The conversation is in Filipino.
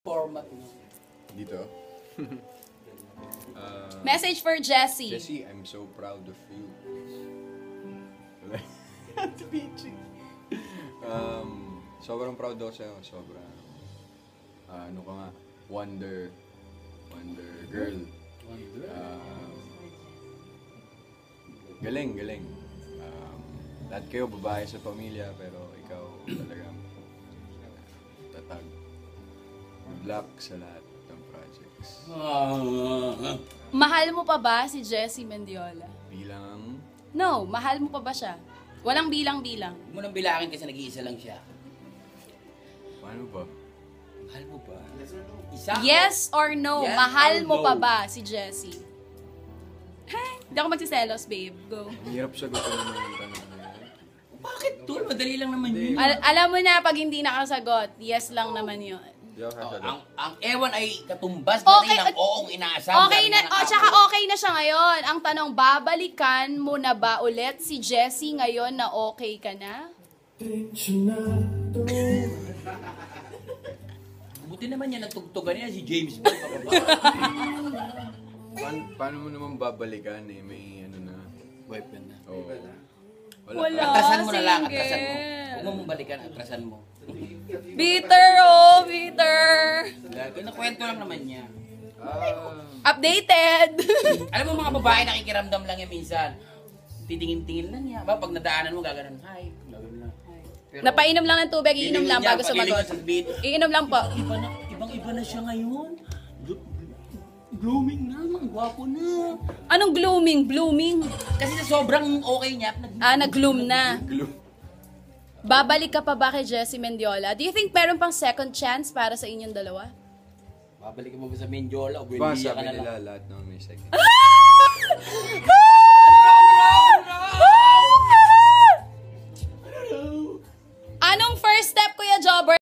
format mo. Dito? Message for Jessie. Jessie, I'm so proud of you. Sobrang proud ako sa'yo. Sobrang, ano ka nga, wonder girl. Galing. Lahat kayo babae sa pamilya, pero ikaw talagang tatag. Good luck sa lahat ng projects. Mahal mo pa ba si Jessie Mendiola? Bilang... No, mahal mo pa ba siya? Walang bilang-bilang. Huwag mo nang bilangin kasi nag-iisa lang siya. Paano ba? Mahal mo ba? Isa? Yes or no? Yes Mahal or mo no? pa ba si Jessie? Hindi ako magsiselos, babe. Go. Ang hirap sagutin naman yung tanong na yan. Bakit tol? Madali lang naman yun. Alam mo na, pag hindi nakasagot, yes lang naman yun. Hindi ako sasagot. Ang ewan ay katumbas na rin ang oong inaasam. Okay na, tsaka okay na siya ngayon. Ang tanong, babalikan mo na ba ulit si Jessie ngayon na okay ka na? Buti naman yan, nagtugtugan niya si James Bond. Paano mo naman babalikan eh? May ano na. Boyfriend na. Oo. Wala, Atrasan mo na lang, single. atrasan mo. Huwag mo mong balikan, atrasan mo. Bitter, oh, bitter. Nakwento lang naman niya. Updated. Alam mo mga babae nakikiramdam lang yan minsan. Titingin-tingin lang niya. Ba, pag nadaanan mo, gaganon, hi. Gaganon lang, hi. Pero, Napainom lang ng tubig, iinom lang bago sumagot. Iinom lang po. Ibang-iba na siya ngayon. Blooming na, ang gwapo na. Anong glooming? Blooming? Kasi sa sobrang okay niya, Nag-gloom na. Babalik ka pa ba kay Jessie Mendiola? Do you think meron pang second chance para sa inyong dalawa? babalik mo ba sa Mendiola o Ba, Buendia ka sabi na lang. nila lahat naman may second.